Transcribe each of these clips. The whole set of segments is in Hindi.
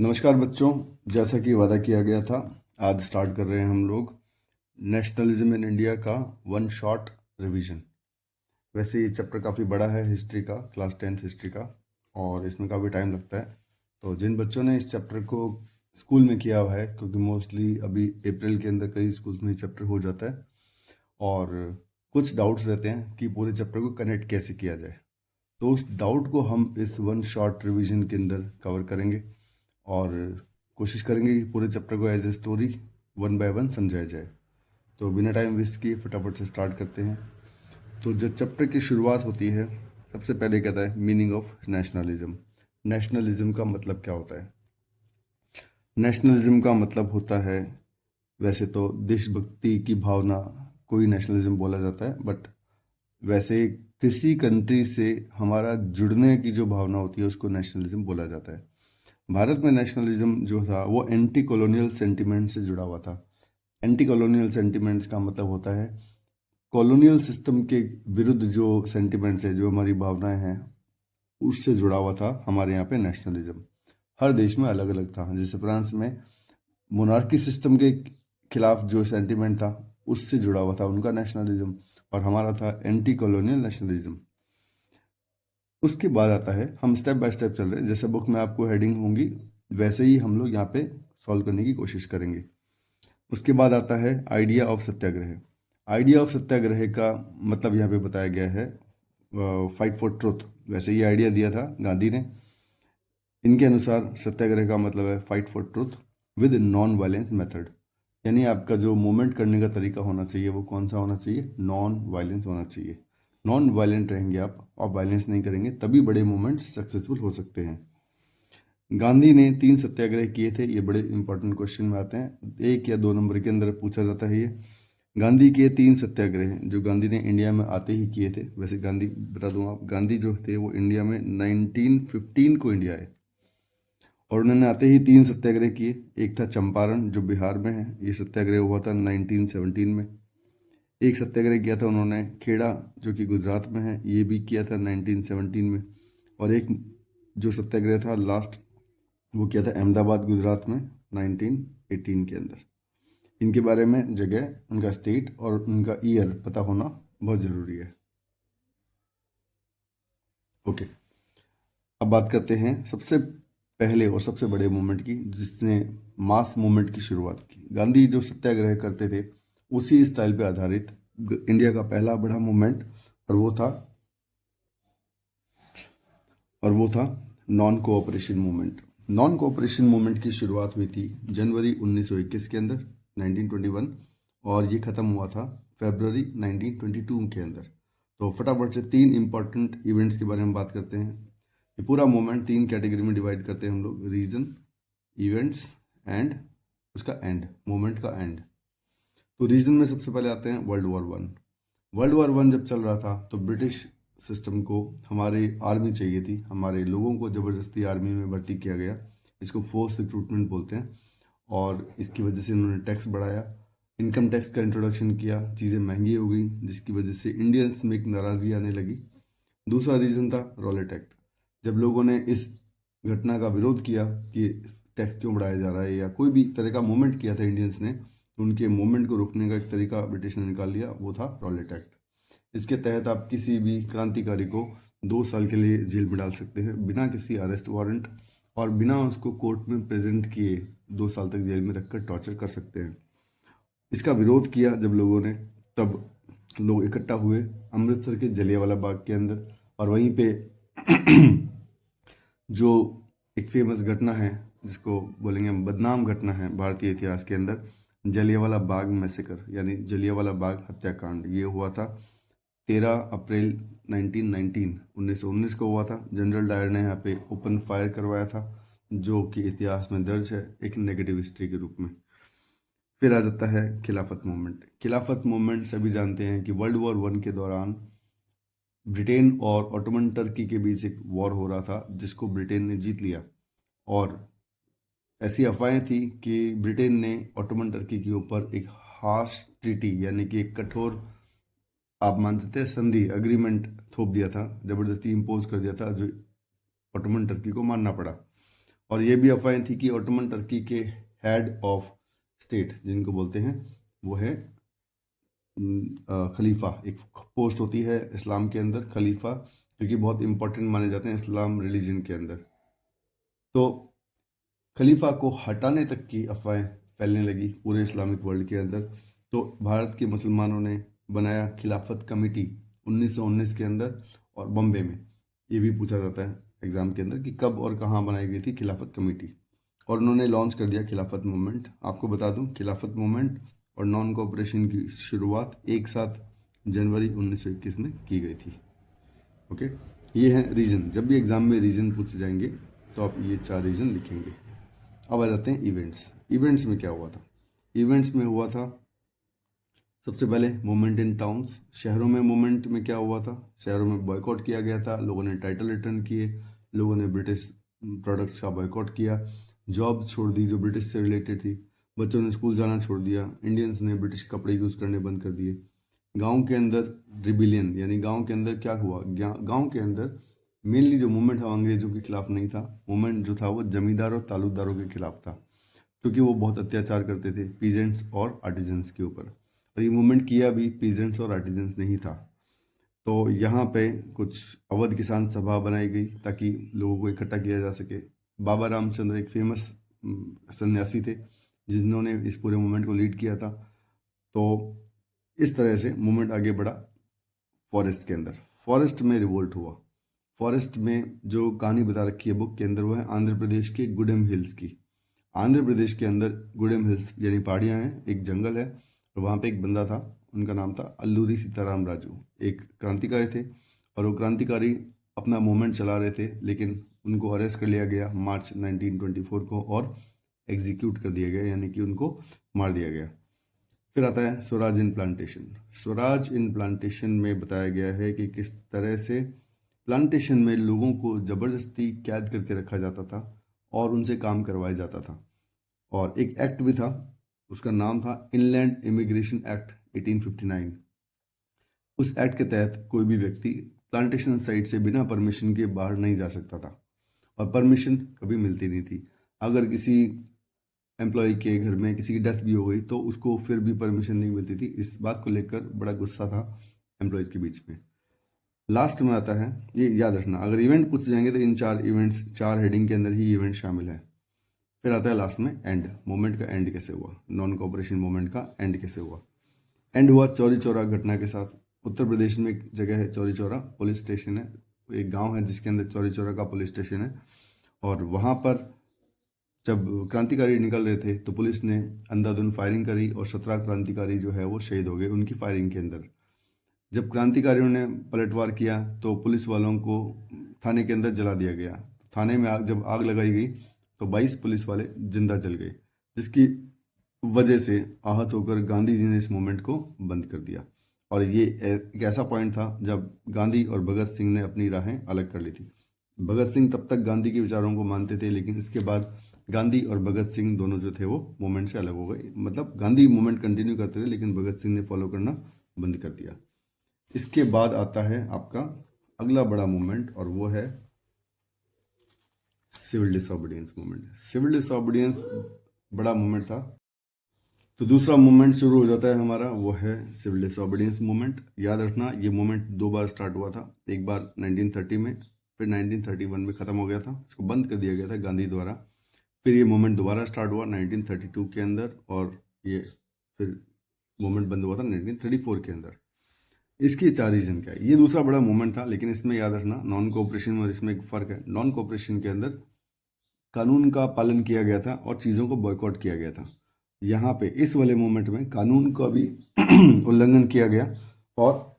नमस्कार बच्चों। जैसा कि वादा किया गया था, आज स्टार्ट कर रहे हैं हम लोग नेशनलिज्म इन इंडिया का वन शॉट रिवीजन। वैसे ये चैप्टर काफ़ी बड़ा है, हिस्ट्री का, क्लास 10th हिस्ट्री का, और इसमें काफ़ी टाइम लगता है। तो जिन बच्चों ने इस चैप्टर को स्कूल में किया हुआ है, क्योंकि मोस्टली अभी अप्रैल के अंदर कई स्कूल में ये चैप्टर हो जाता है, और कुछ डाउट्स रहते हैं कि पूरे चैप्टर को कनेक्ट कैसे किया जाए, तो उस डाउट को हम इस वन शॉट रिवीजन के अंदर कवर करेंगे और कोशिश करेंगे कि पूरे चैप्टर को as a story one by one समझाया जाए। तो बिना टाइम वेस्ट किए फटाफट से स्टार्ट करते हैं। तो जो चैप्टर की शुरुआत होती है, सबसे पहले कहता है मीनिंग ऑफ नेशनलिज्म। नेशनलिज्म का मतलब क्या होता है? नेशनलिज्म का मतलब होता है, वैसे तो देशभक्ति की भावना को ही नेशनलिज्म बोला जाता है, बट वैसे किसी कंट्री से हमारा जुड़ने की जो भावना होती है उसको नेशनलिज्म बोला जाता है। भारत में नेशनलिज्म जो था वो एंटी कॉलोनियल सेंटिमेंट से जुड़ा हुआ था। एंटी कॉलोनियल सेंटिमेंट्स का मतलब होता है कॉलोनियल सिस्टम के विरुद्ध जो सेंटिमेंट्स है, जो हमारी भावनाएं हैं, उससे जुड़ा हुआ था हमारे यहाँ पे नेशनलिज्म। हर देश में अलग अलग था। जैसे फ्रांस में मोनार्की सिस्टम के खिलाफ जो सेंटिमेंट था उससे जुड़ा हुआ था उनका नेशनलिज्म, और हमारा था एंटी कॉलोनियल नेशनलिज्म। उसके बाद आता है, हम स्टेप बाय स्टेप चल रहे हैं, जैसे बुक में आपको हेडिंग होंगी वैसे ही हम लोग यहाँ पे सॉल्व करने की कोशिश करेंगे। उसके बाद आता है idea of satyagraha. Idea of satyagraha का मतलब यहाँ पे बताया गया है फाइट फॉर ट्रुथ। वैसे ये आइडिया दिया था गांधी ने। इनके अनुसार सत्याग्रह का मतलब है fight for truth with non violence method. यानी आपका जो मूवमेंट करने का तरीका होना चाहिए वो कौन सा होना चाहिए? नॉन वायलेंस होना चाहिए। नॉन वायलेंट रहेंगे आप वायलेंस नहीं करेंगे, तभी बड़े मूवमेंट्स सक्सेसफुल हो सकते हैं। गांधी ने 3 सत्याग्रह किए थे। ये बड़े इंपॉर्टेंट क्वेश्चन में आते हैं, 1 या 2 नंबर के अंदर पूछा जाता है ये। गांधी के 3 सत्याग्रह जो गांधी ने इंडिया में आते ही किए थे। वैसे गांधी, बता दूं आप, गांधी जो थे वो इंडिया में 1915 को इंडिया आए, और उन्होंने आते ही 3 सत्याग्रह किए। एक था चंपारण जो बिहार में है, ये सत्याग्रह हुआ था 1917 में। एक सत्याग्रह किया था उन्होंने खेड़ा जो कि गुजरात में है, ये भी किया था 1917 में। और एक जो सत्याग्रह था लास्ट, वो किया था अहमदाबाद गुजरात में 1918 के अंदर। इनके बारे में जगह, उनका स्टेट और उनका ईयर पता होना बहुत ज़रूरी है। ओके, अब बात करते हैं सबसे पहले और सबसे बड़े मूवमेंट की, जिसने मास मूवमेंट की शुरुआत की। गांधी जो सत्याग्रह करते थे उसी स्टाइल पे आधारित इंडिया का पहला बड़ा मूवमेंट, और वो था non cooperation movement. Non cooperation movement की शुरुआत हुई थी जनवरी 1921 के अंदर, 1921, और ये ख़त्म हुआ था फरवरी 1922 के अंदर। तो फटाफट से 3 इंपॉर्टेंट इवेंट्स के बारे में बात करते हैं। ये पूरा मूवमेंट 3 कैटेगरी में डिवाइड करते हैं हम लोग: रीजन, इवेंट्स एंड उसका एंड, मूवमेंट का एंड। तो रीजन में सबसे पहले आते हैं world war one. World war one जब चल रहा था तो ब्रिटिश सिस्टम को हमारी आर्मी चाहिए थी। हमारे लोगों को ज़बरदस्ती आर्मी में भर्ती किया गया, इसको फोर्स रिक्रूटमेंट बोलते हैं। और इसकी वजह से इन्होंने टैक्स बढ़ाया, इनकम टैक्स का इंट्रोडक्शन किया, चीज़ें महंगी हो गई, जिसकी वजह से इंडियंस में एक नाराज़गी आने लगी। दूसरा रीज़न था रॉलेट एक्ट। जब लोगों ने इस घटना का विरोध किया कि टैक्स क्यों बढ़ाया जा रहा है, या कोई भी तरह का मूवमेंट किया था इंडियंस ने, तो उनके मूवमेंट को रोकने का एक तरीका ब्रिटिश ने निकाल लिया, वो था रॉलेट एक्ट। इसके तहत आप किसी भी क्रांतिकारी को 2 साल के लिए जेल में डाल सकते हैं बिना किसी अरेस्ट वारंट, और बिना उसको कोर्ट में प्रेजेंट किए 2 साल तक जेल में रखकर टॉर्चर कर सकते हैं। इसका विरोध किया जब लोगों ने, तब लोग इकट्ठा हुए अमृतसर के जलियांवाला बाग के अंदर, और वहीं पे जो एक फेमस घटना है, जिसको बोलेंगे बदनाम घटना है भारतीय इतिहास के अंदर, जलियांवाला बाग मैसेकर यानी जलियांवाला बाग हत्याकांड, ये हुआ था 13 अप्रैल 1919 को हुआ था। जनरल डायर ने यहाँ पे ओपन फायर करवाया था, जो कि इतिहास में दर्ज है एक नेगेटिव हिस्ट्री के रूप में। फिर आ जाता है खिलाफत मूवमेंट। खिलाफत मूवमेंट सभी जानते हैं कि वर्ल्ड वॉर वन के दौरान ब्रिटेन और ऑटोमन टर्की के बीच एक वॉर हो रहा था, जिसको ब्रिटेन ने जीत लिया। और ऐसी अफवाहें थी कि ब्रिटेन ने ऑटोमन टर्की के ऊपर एक हार्श ट्रीटी यानी कि एक कठोर, आप मान सकते हैं संधि, अग्रीमेंट थोप दिया था, ज़बरदस्ती इम्पोज कर दिया था, जो ऑटोमन टर्की को मानना पड़ा। और ये भी अफवाहें थी कि ओटोमन टर्की के हेड ऑफ स्टेट जिनको बोलते हैं वो है खलीफा। एक पोस्ट होती है इस्लाम के अंदर खलीफा, जो कि बहुत इंपॉर्टेंट माने जाते हैं इस्लाम रिलीजन के अंदर। तो खलीफा को हटाने तक की अफवाहें फैलने लगी पूरे इस्लामिक वर्ल्ड के अंदर। तो भारत के मुसलमानों ने बनाया खिलाफत कमेटी 1919 के अंदर, और बॉम्बे में। ये भी पूछा जाता है एग्जाम के अंदर कि कब और कहाँ बनाई गई थी खिलाफत कमेटी, और उन्होंने लॉन्च कर दिया खिलाफत मूवमेंट। आपको बता दूं खिलाफत मूवमेंट और नॉन कोऑपरेशन की शुरुआत एक साथ जनवरी 1921 में की गई थी। ओके, ये है रीज़न। जब भी एग्ज़ाम में रीज़न पूछे जाएंगे तो आप ये 4 रीज़न लिखेंगे। अब आ जाते हैं इवेंट्स। इवेंट्स में क्या हुआ था? इवेंट्स में हुआ था सबसे पहले मूवमेंट इन टाउन्स। शहरों में मूवमेंट में क्या हुआ था? शहरों में बॉयकॉट किया गया था, लोगों ने टाइटल रिटर्न किए, लोगों ने ब्रिटिश प्रोडक्ट्स का बॉयकॉट किया, जॉब्स छोड़ दी जो ब्रिटिश से रिलेटेड थी, बच्चों ने स्कूल जाना छोड़ दिया, इंडियंस ने ब्रिटिश कपड़े यूज़ करने बंद कर दिए। गांव के अंदर रिबिलियन, यानी गांव के अंदर क्या हुआ? गांव के अंदर मेनली जो मूवमेंट था अंग्रेजों के खिलाफ नहीं था। मूवमेंट जो था वो जमींदार और तालुकदारों के खिलाफ था, क्योंकि वो बहुत अत्याचार करते थे पीजेंट्स और आर्टिजन्स के ऊपर। और ये मूवमेंट किया भी पीजेंट्स और आर्टिजन्स नहीं था। तो यहाँ पे कुछ अवध किसान सभा बनाई गई ताकि लोगों को इकट्ठा किया जा सके। बाबा रामचंद्र एक फेमस सन्यासी थे जिन्होंने इस पूरे मूवमेंट को लीड किया था। तो इस तरह से मूवमेंट आगे बढ़ा। फॉरेस्ट के अंदर, फॉरेस्ट में रिवोल्ट हुआ। फॉरेस्ट में जो कहानी बता रखी है बुक के अंदर वो है आंध्र प्रदेश के गुडेम हिल्स की। आंध्र प्रदेश के अंदर गुडेम हिल्स यानी पहाड़ियाँ हैं, एक जंगल है, और वहाँ पे एक बंदा था, उनका नाम था अल्लूरी सीताराम राजू। एक क्रांतिकारी थे, और वो क्रांतिकारी अपना मूवमेंट चला रहे थे, लेकिन उनको अरेस्ट कर लिया गया मार्च 1924 को और एग्जीक्यूट कर दिया गया, यानी कि उनको मार दिया गया। फिर आता है स्वराज इन प्लांटेशन। स्वराज इन प्लांटेशन में बताया गया है कि किस तरह से प्लांटेशन में लोगों को ज़बरदस्ती कैद करके रखा जाता था और उनसे काम करवाया जाता था। और एक एक्ट भी था, उसका नाम था इनलैंड इमिग्रेशन एक्ट 1859। उस एक्ट के तहत कोई भी व्यक्ति प्लांटेशन साइट से बिना परमिशन के बाहर नहीं जा सकता था, और परमिशन कभी मिलती नहीं थी। अगर किसी एम्प्लॉय के घर में किसी की डेथ भी हो गई तो उसको फिर भी परमिशन नहीं मिलती थी। इस बात को लेकर बड़ा गुस्सा था एम्प्लॉयज़ के बीच में। लास्ट में आता है, ये याद रखना, अगर इवेंट पूछे जाएंगे तो इन 4 इवेंट्स, 4 हेडिंग के अंदर ही इवेंट शामिल है। फिर आता है लास्ट में एंड, मूवमेंट का एंड कैसे हुआ, नॉन कोऑपरेशन मूवमेंट का एंड कैसे हुआ। एंड हुआ चौरी चौरा घटना के साथ। उत्तर प्रदेश में एक जगह है चौरी चौरा, पुलिस स्टेशन है, एक गांव है जिसके अंदर चौरी चौरा का पुलिस स्टेशन है। और वहाँ पर जब क्रांतिकारी निकल रहे थे तो पुलिस ने अंधाधुंध फायरिंग करी, और 17 क्रांतिकारी जो है वो शहीद हो गए उनकी फायरिंग के अंदर। जब क्रांतिकारियों ने पलटवार किया तो पुलिस वालों को थाने के अंदर जला दिया गया। थाने में जब आग लगाई गई तो 22 पुलिस वाले जिंदा जल गए, जिसकी वजह से आहत होकर गांधी जी ने इस मूवमेंट को बंद कर दिया। और ये एक ऐसा पॉइंट था जब गांधी और भगत सिंह ने अपनी राहें अलग कर ली थी। भगत सिंह तब तक गांधी के विचारों को मानते थे, लेकिन इसके बाद गांधी और भगत सिंह दोनों जो थे वो मूवमेंट से अलग हो गए। मतलब गांधी मूवमेंट कंटिन्यू करते रहे, लेकिन भगत सिंह ने फॉलो करना बंद कर दिया। इसके बाद आता है आपका अगला बड़ा मूवमेंट, और वो है civil disobedience movement. Civil disobedience बड़ा मूवमेंट था। तो दूसरा मूवमेंट शुरू हो जाता है हमारा, वो है सिविल डिसोबीडियंस मूवमेंट। याद रखना ये मूवमेंट 2 बार स्टार्ट हुआ था, एक बार 1930 में, फिर 1931 में ख़त्म हो गया था, इसको बंद कर दिया गया था गांधी द्वारा। फिर ये मूवमेंट दोबारा स्टार्ट हुआ 1932 के अंदर, और ये फिर मूवमेंट बंद हुआ था 1934 के अंदर। इसकी 4 रीज़न क्या है? ये दूसरा बड़ा मूवमेंट था, लेकिन इसमें याद रखना नॉन कोऑपरेशन और इसमें एक फ़र्क है। नॉन कोऑपरेशन के अंदर कानून का पालन किया गया था और चीज़ों को बॉयकॉट किया गया था। यहाँ पे इस वाले मूवमेंट में कानून का भी उल्लंघन किया गया, और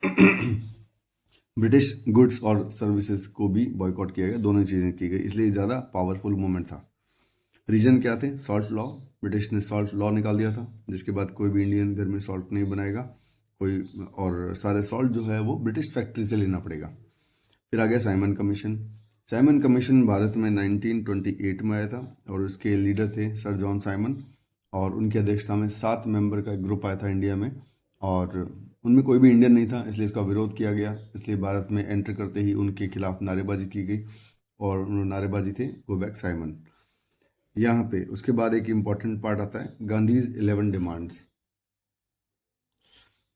ब्रिटिश गुड्स और सर्विसेज को भी बॉयकॉट किया गया, दोनों चीज़ें की गई, इसलिए ज़्यादा पावरफुल मूवमेंट था। रीजन क्या थे? Salt law. ब्रिटिश ने सॉल्ट लॉ निकाल दिया था, जिसके बाद कोई भी इंडियन घर में सॉल्ट नहीं बनाएगा कोई, और सारे सॉल्ट जो है वो ब्रिटिश फैक्ट्री से लेना पड़ेगा। फिर आ गया Simon commission. Simon commission Bharat में 1928 में आया था, और उसके लीडर थे सर जॉन साइमन, और उनकी अध्यक्षता में 7 मेंबर का एक ग्रुप आया था इंडिया में, और उनमें कोई भी इंडियन नहीं था, इसलिए इसका विरोध किया गया। इसलिए भारत में एंटर करते ही उनके खिलाफ नारेबाजी की गई, और उन्होंने नारेबाजी थे गो बैक साइमन। यहाँ पे उसके बाद एक इम्पॉर्टेंट पार्ट आता है गांधीज 11 डिमांड्स।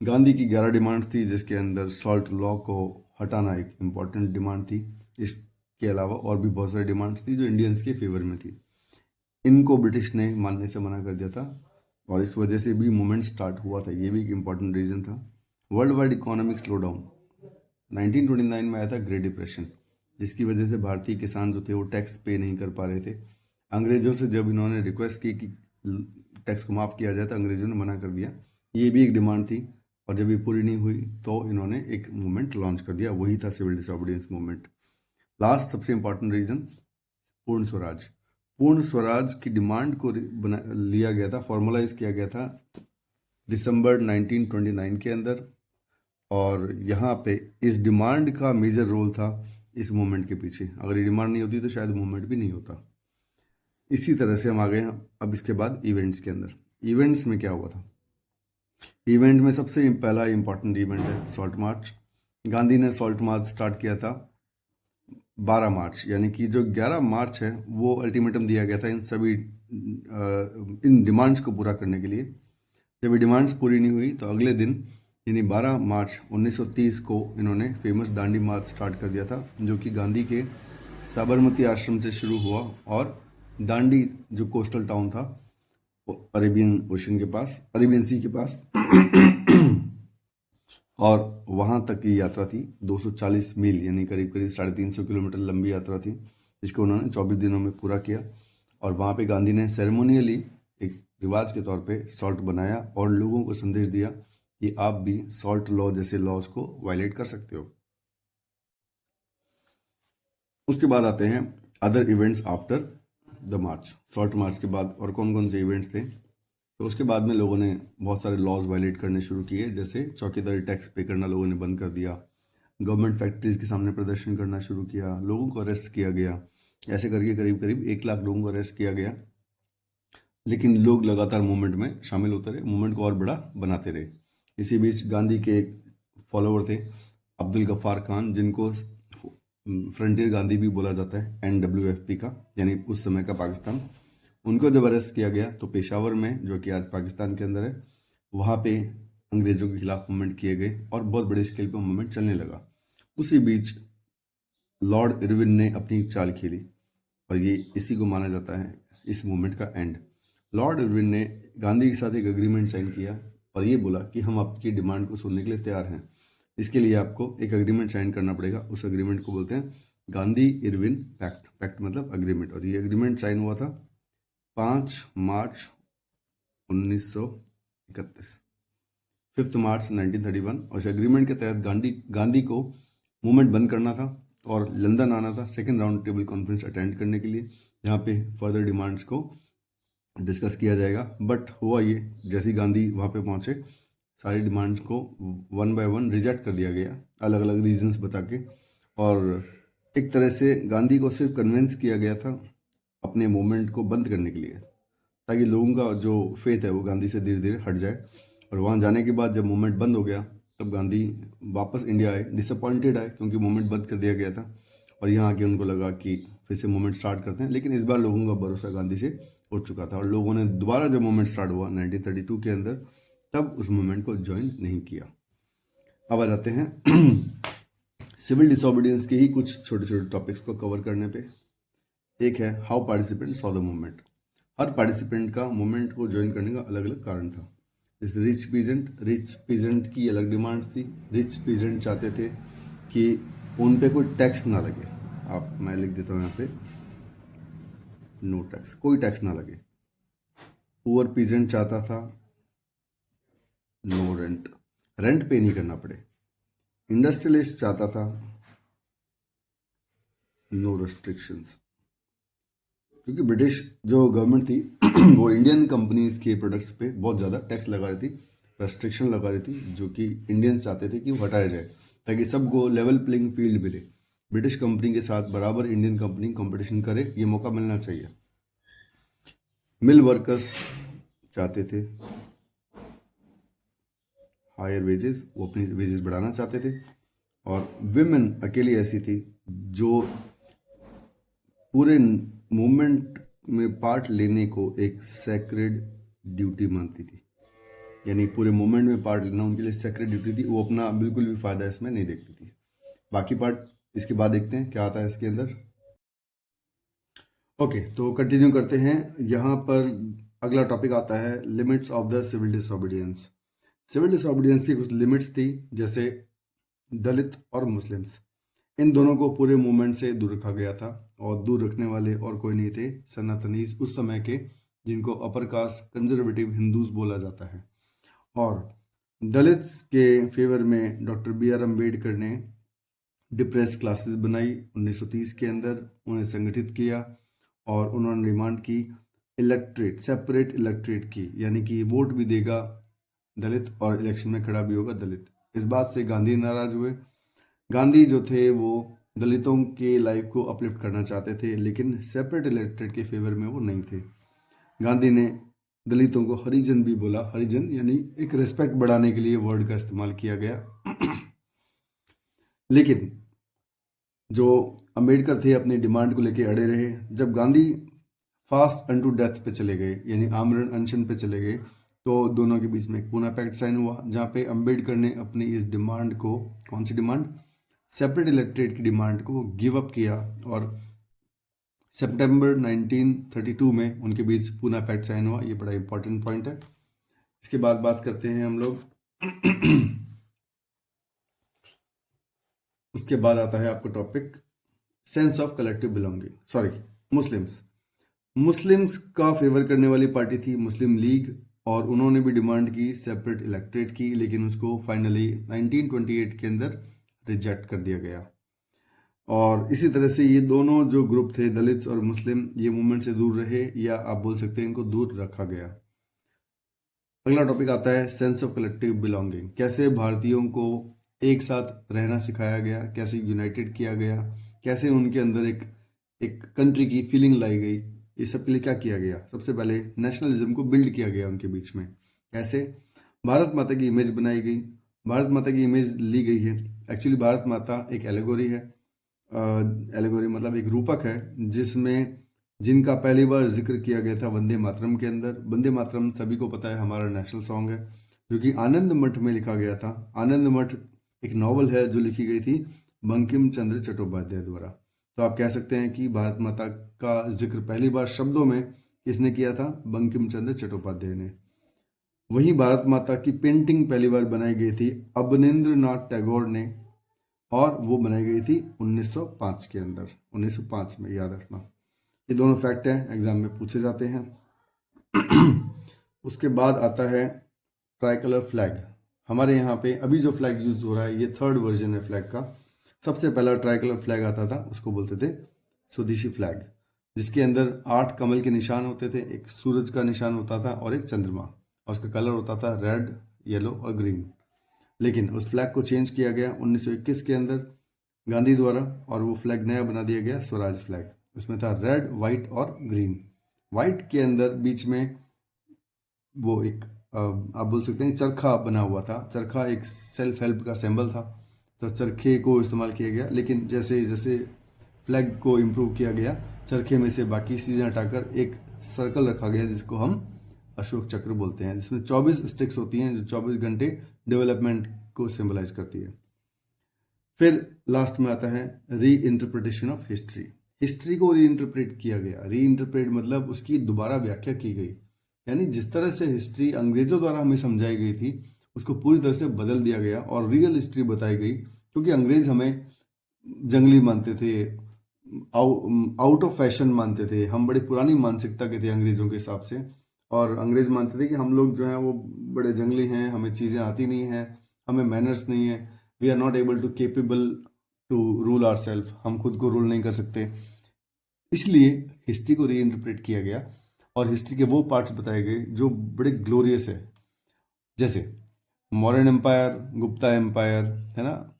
गांधी की 11 डिमांड्स थी, जिसके अंदर सॉल्ट लॉ को हटाना एक इम्पॉर्टेंट डिमांड थी। इसके अलावा और भी बहुत सारी डिमांड्स थी जो इंडियंस के फेवर में थी। इनको ब्रिटिश ने मानने से मना कर दिया था और इस वजह से भी मूवमेंट स्टार्ट हुआ था। ये भी एक इम्पॉर्टेंट रीज़न था। World wide economic slow down 1929 में आया था ग्रेट डिप्रेशन, जिसकी वजह से भारतीय किसान जो थे वो टैक्स पे नहीं कर पा रहे थे। अंग्रेज़ों से जब इन्होंने रिक्वेस्ट की कि टैक्स को माफ़ किया जाए तो अंग्रेज़ों ने मना कर दिया। ये भी एक डिमांड थी और जब ये पूरी नहीं हुई तो इन्होंने एक मूवमेंट लॉन्च कर दिया, वही था सिविल डिसोबीडियंस मूवमेंट। लास्ट सबसे इम्पॉर्टेंट रीज़न पूर्ण स्वराज। पूर्ण स्वराज की डिमांड को लिया गया था, फॉर्मलाइज किया गया था दिसंबर 1929 के अंदर। और यहाँ पे इस डिमांड का मेजर रोल था इस मूवमेंट के पीछे। अगर ये डिमांड नहीं होती तो शायद मूवमेंट भी नहीं होता। इसी तरह से हम आ गए हैं अब इसके बाद इवेंट्स के अंदर। इवेंट्स में क्या हुआ था? इवेंट में सबसे पहला इंपॉर्टेंट इवेंट है सॉल्ट मार्च। गांधी ने सॉल्ट मार्च स्टार्ट किया था 12 मार्च, यानी कि जो 11 मार्च है वो अल्टीमेटम दिया गया था इन सभी इन डिमांड्स को पूरा करने के लिए। जब ये डिमांड्स पूरी नहीं हुई तो अगले दिन यानी 12 मार्च 1930 को इन्होंने फेमस दांडी मार्च स्टार्ट कर दिया था, जो कि गांधी के साबरमती आश्रम से शुरू हुआ और दांडी जो कोस्टल टाउन था अरेबियन ओशन के पास, अरेबियन सी के पास और वहाँ तक की यात्रा थी 240 मील, यानी करीब करीब 350 किलोमीटर लंबी यात्रा थी, जिसको उन्होंने 24 दिनों में पूरा किया। और वहाँ पे गांधी ने सेरेमोनियली एक रिवाज के तौर पे सॉल्ट बनाया और लोगों को संदेश दिया कि आप भी सॉल्ट लॉ जैसे लॉज को वायलेट कर सकते हो। उसके बाद आते हैं other events after the March. Salt march के बाद और कौन कौन से इवेंट्स थे? तो उसके बाद में लोगों ने बहुत सारे लॉज वायलेट करने शुरू किए, जैसे चौकीदारी टैक्स पे करना लोगों ने बंद कर दिया, गवर्नमेंट फैक्ट्रीज के सामने प्रदर्शन करना शुरू किया, लोगों को अरेस्ट किया गया। ऐसे करके करीब करीब 1 लाख लोगों को अरेस्ट किया गया। लेकिन लोग लगातार मूवमेंट में शामिल होते रहे, मूवमेंट को और बड़ा बनाते रहे। इसी बीच गांधी के एक फॉलोअर थे अब्दुल गफ्फार खान, जिनको फ्रंटियर गांधी भी बोला जाता है, NWFP का, यानी उस समय का पाकिस्तान। उनको जब अरेस्ट किया गया तो पेशावर में, जो कि आज पाकिस्तान के अंदर है, वहाँ पे अंग्रेज़ों के खिलाफ मूवमेंट किए गए और बहुत बड़े स्केल पर मूवमेंट चलने लगा। उसी बीच लॉर्ड इरविन ने अपनी एक चाल खेली और ये इसी को माना जाता है इस मूवमेंट का एंड। लॉर्ड इरविन ने गांधी के साथ एक एग्रीमेंट साइन किया और ये बोला कि हम आपकी डिमांड को सुनने के लिए तैयार हैं। इसके लिए आपको एक एग्रीमेंट साइन करना पड़ेगा। उस एग्रीमेंट को बोलते हैं गांधी इरविन पैक्ट। पैक्ट मतलब एग्रीमेंट। और ये एग्रीमेंट साइन हुआ था 5 मार्च 1931, 5 मार्च 1931। और इस एग्रीमेंट के तहत गांधी को मूवमेंट बंद करना था और लंदन आना था second round table conference attend करने के लिए, जहाँ पे फर्दर डिमांड्स को डिस्कस किया जाएगा। बट हुआ ये, जैसे ही गांधी वहाँ पे पहुँचे, सारी डिमांड्स को 1 बाय 1 रिजेक्ट कर दिया गया, अलग अलग रीजंस बता के। और एक तरह से गांधी को सिर्फ कन्विंस किया गया था अपने मूवमेंट को बंद करने के लिए, ताकि लोगों का जो फेथ है वो गांधी से धीरे धीरे हट जाए। और वहाँ जाने के बाद जब मूवमेंट बंद हो गया तब गांधी वापस इंडिया आए, डिसअपॉइंटेड आए क्योंकि मूवमेंट बंद कर दिया गया था। और यहाँ आके उनको लगा कि फिर से मूवमेंट स्टार्ट करते हैं, लेकिन इस बार लोगों का भरोसा गांधी से उठ चुका था और लोगों ने दोबारा जब मूवमेंट स्टार्ट हुआ 1932 के अंदर, तब उस मूवमेंट को ज्वाइन नहीं किया। अब आ जाते हैं सिविल डिसोबीडियंस के ही कुछ छोटे छोटे टॉपिक्स को कवर करने पे। एक है how participant saw the movement. Her participant का मूवमेंट को ज्वाइन करने का अलग अलग कारण था। जैसे रिच पीजेंट की अलग डिमांड्स थी। रिच पीजेंट चाहते थे कि उन पे कोई टैक्स ना लगे। मैं लिख देता हूँ यहाँ पे, नो टैक्स, कोई टैक्स ना लगे। पुअर पीजेंट चाहता था नो रेंट, रेंट पे नहीं करना पड़े। इंडस्ट्रियलिस्ट चाहता था नो रेस्ट्रिक्शंस, क्योंकि ब्रिटिश जो गवर्नमेंट थी वो इंडियन कंपनीज के प्रोडक्ट्स पे बहुत ज़्यादा टैक्स लगा रही थी, रेस्ट्रिक्शन लगा रही थी, जो कि इंडियंस चाहते थे कि वो हटाया जाए ताकि सबको लेवल प्लेइंग फील्ड मिले। ब्रिटिश कंपनी के साथ बराबर इंडियन कंपनी कंपटीशन करे, ये मौका मिलना चाहिए। मिल वर्कर्स चाहते थे हायर वेजेस, वो अपनी वेजेस बढ़ाना चाहते थे। और विमेन अकेली ऐसी थी जो पूरे मूवमेंट में पार्ट लेने को एक सैक्रेड ड्यूटी मानती थी, यानी पूरे मूवमेंट में पार्ट लेना उनके लिए सैक्रेड ड्यूटी थी। वो अपना बिल्कुल भी फायदा इसमें नहीं देखती थी। बाकी पार्ट इसके बाद देखते हैं क्या आता है इसके अंदर। ओके, तो कंटिन्यू करते हैं। यहाँ पर अगला टॉपिक आता है limits of the civil disobedience. Civil disobedience की कुछ लिमिट्स थी, जैसे दलित और मुस्लिम्स, इन दोनों को पूरे मूवमेंट से दूर रखा गया था, और दूर रखने वाले और कोई नहीं थे, सनातनीज उस समय के, जिनको अपर कास्ट कंजर्वेटिव हिंदूज बोला जाता है। और दलित के फेवर में डॉक्टर बी आर अम्बेडकर ने डिप्रेस क्लासेस बनाई 1930 के अंदर, उन्हें संगठित किया, और उन्होंने डिमांड की इलेक्ट्रेट, सेपरेट इलेक्ट्रेट की, यानी कि वोट भी देगा दलित और इलेक्शन में खड़ा भी होगा दलित। इस बात से गांधी नाराज हुए। गांधी जो थे वो दलितों के लाइफ को अपलिफ्ट करना चाहते थे, लेकिन सेपरेट इलेक्ट्रेट के फेवर में वो नहीं थे। गांधी ने दलितों को हरिजन भी बोला, हरिजन यानी एक रिस्पेक्ट बढ़ाने के लिए वर्ड का इस्तेमाल किया गया। लेकिन जो अंबेडकर थे अपनी डिमांड को लेकर अड़े रहे। जब गांधी फास्ट अनटू डेथ पे चले गए, यानी आमरण अनशन पे चले गए, तो दोनों के बीच में एक पूना पैक्ट साइन हुआ, जहाँ पे अंबेडकर ने अपनी इस डिमांड को, कौन सी डिमांड, सेपरेट इलेक्ट्रेट की डिमांड को गिव अप किया, और सितंबर 1932 में उनके बीच पूना पैक्ट साइन हुआ। ये बड़ा इंपॉर्टेंट पॉइंट है। इसके बाद बात करते हैं हम लोग। उसके बाद आता है आपको topic sense of collective belonging. Sorry, Muslims का फेवर करने वाली पार्टी थी मुस्लिम लीग, और उन्होंने भी डिमांड की सेपरेट इलेक्ट्रेट की, लेकिन उसको फाइनली 1928 के अंदर रिजेक्ट कर दिया गया। और इसी तरह से ये दोनों जो ग्रुप थे, दलित और मुस्लिम, ये मूवमेंट से दूर रहे, या आप बोल सकते हैं इनको दूर रखा गया। अगला टॉपिक आता है सेंस ऑफ कलेक्टिव बिलोंगिंग। कैसे भारतीयों को एक साथ रहना सिखाया गया, कैसे यूनाइटेड किया गया, कैसे उनके अंदर एक कंट्री की फीलिंग लाई गई, ये सब के लिए क्या किया गया। सबसे पहले नेशनलिज्म को बिल्ड किया गया उनके बीच में। कैसे? भारत माता की इमेज बनाई गई, भारत माता की इमेज ली गई है। एक्चुअली भारत माता एक एलेगोरी है। एलेगोरी मतलब एक रूपक है, जिसमें जिनका पहली बार जिक्र किया गया था वंदे मातरम के अंदर। वंदे मातरम सभी को पता है हमारा नेशनल सॉन्ग है, जो कि आनंद मठ में लिखा गया था। आनंद मठ एक नॉवल है जो लिखी गई थी बंकिम चंद्र चट्टोपाध्याय द्वारा। तो आप कह सकते हैं कि भारत माता का जिक्र पहली बार शब्दों में किसने किया था? बंकिम चंद्र चट्टोपाध्याय ने। वही भारत माता की पेंटिंग पहली बार बनाई गई थी अवनींद्रनाथ टैगोर ने, और वो बनाई गई थी 1905 के अंदर, 1905 में, याद रखना। ये दोनों फैक्ट हैं, एग्जाम में पूछे जाते हैं। उसके बाद आता है ट्राई कलर फ्लैग। हमारे यहाँ पे अभी जो फ्लैग यूज हो रहा है, ये 3rd वर्जन है फ्लैग का। सबसे पहला ट्राई कलर फ्लैग आता था, उसको बोलते थे स्वदेशी फ्लैग, जिसके अंदर 8 कमल के निशान होते थे, एक सूरज का निशान होता था और एक चंद्रमा, और उसका कलर होता था रेड, येलो और ग्रीन। लेकिन उस फ्लैग को चेंज किया गया 1921 के अंदर गांधी द्वारा, और वो फ्लैग नया बना दिया गया स्वराज फ्लैग। उसमें था रेड, वाइट और ग्रीन। वाइट के अंदर बीच में वो एक आप बोल सकते हैं चरखा बना हुआ था। चरखा एक सेल्फ हेल्प का सिंबल था, तो चरखे को इस्तेमाल किया गया। लेकिन जैसे जैसे फ्लैग को इम्प्रूव किया गया, चरखे में से बाकी चीज़ें हटाकर एक सर्कल रखा गया, जिसको हम अशोक चक्र बोलते हैं, जिसमें 24 स्टिक्स होती हैं, जो 24 घंटे डेवलपमेंट को सिंबलाइज करती है। फिर लास्ट में आता है री इंटरप्रिटेशन ऑफ हिस्ट्री। हिस्ट्री को री इंटरप्रेट किया गया। री इंटरप्रेट मतलब उसकी दोबारा व्याख्या की गई, यानी जिस तरह से हिस्ट्री अंग्रेजों द्वारा हमें समझाई गई थी, उसको पूरी तरह से बदल दिया गया और रियल हिस्ट्री बताई गई। क्योंकि अंग्रेज हमें जंगली मानते थे, आउट ऑफ फैशन मानते थे, हम बड़ी पुरानी मानसिकता के थे अंग्रेजों के हिसाब से, और अंग्रेज मानते थे कि हम लोग जो हैं वो बड़े जंगली हैं, हमें चीज़ें आती नहीं हैं, हमें मैनर्स नहीं है, we are not able to capable to rule our self, हम खुद को रूल नहीं कर सकते। इसलिए हिस्ट्री को री इंटरप्रेट किया गया, और हिस्ट्री के वो पार्ट्स बताए गए जो बड़े ग्लोरियस है, जैसे मौर्यन एम्पायर, गुप्ता एम्पायर, है ना,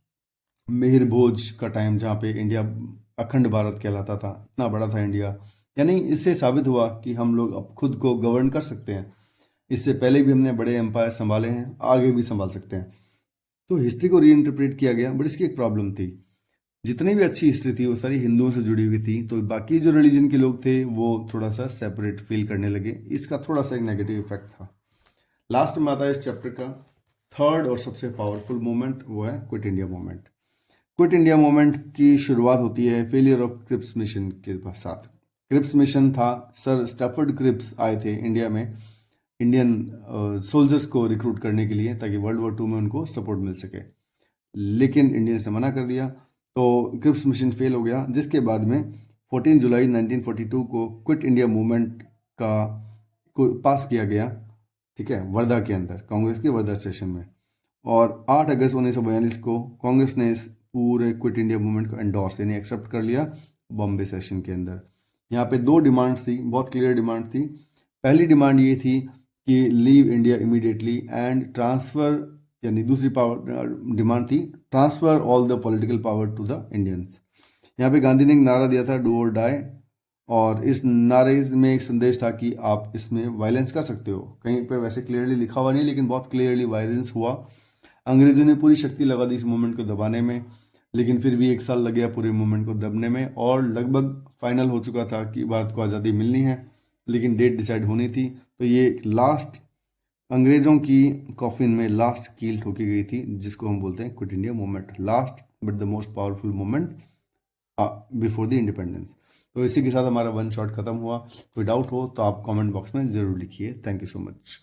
मिहिर भोज का टाइम, जहाँ पे इंडिया अखंड भारत कहलाता था, इतना बड़ा था इंडिया। यानी इससे साबित हुआ कि हम लोग अब खुद को गवर्न कर सकते हैं। इससे पहले भी हमने बड़े एम्पायर संभाले हैं, आगे भी संभाल सकते हैं। तो हिस्ट्री को री इंटरप्रेट किया गया, बट इसकी एक प्रॉब्लम थी। जितनी भी अच्छी हिस्ट्री थी वो सारी हिंदुओं से जुड़ी हुई थी, तो बाकी जो रिलीजन के लोग थे वो थोड़ा सा सेपरेट फील करने लगे। इसका थोड़ा सा एक नेगेटिव इफेक्ट था। लास्ट में आता है इस चैप्टर का थर्ड और सबसे पावरफुल मूवमेंट, वो है quit India movement. Quit India movement की शुरुआत होती है फेलियर ऑफ क्रिप्स मिशन के साथ। क्रिप्स मिशन था, सर स्टैफर्ड क्रिप्स आए थे इंडिया में इंडियन सोल्जर्स को रिक्रूट करने के लिए, ताकि वर्ल्ड वॉर 2 में उनको सपोर्ट मिल सके, लेकिन इंडियंस ने मना कर दिया, तो क्रिप्स मिशन फेल हो गया। जिसके बाद में 14 जुलाई 1942 को क्विट इंडिया मूवमेंट का को पास किया गया, ठीक है, वर्धा के अंदर, कांग्रेस के वर्धा सेशन में। और 8 अगस्त 1942 को कांग्रेस ने इस पूरे क्विट इंडिया मूवमेंट को एंडोर्स यानी एक्सेप्ट कर लिया बॉम्बे सेशन के अंदर। यहाँ पे 2 डिमांड्स थी, बहुत क्लियर डिमांड थी। पहली डिमांड ये थी कि leave India immediately and transfer, यानी दूसरी पावर डिमांड थी transfer all the political power to the Indians. यहाँ पे गांधी ने एक नारा दिया था, डू और डाई, और इस नारे में एक संदेश था कि आप इसमें वायलेंस कर सकते हो। कहीं पे वैसे क्लियरली लिखा हुआ नहीं, लेकिन बहुत क्लियरली वायलेंस हुआ। अंग्रेजों ने पूरी शक्ति लगा दी इस मूवमेंट को दबाने में, लेकिन फिर भी 1 साल लग गया पूरे मूवमेंट को दबने में, और लगभग फाइनल हो चुका था कि भारत को आज़ादी मिलनी है, लेकिन डेट डिसाइड होनी थी। तो ये लास्ट अंग्रेजों की कॉफिन में लास्ट कील ठोकी गई थी, जिसको हम बोलते हैं quit India movement, last but the most powerful movement before the independence. तो इसी के साथ हमारा वन शॉट खत्म हुआ। कोई डाउट हो तो आप कमेंट बॉक्स में ज़रूर लिखिए। Thank you so much.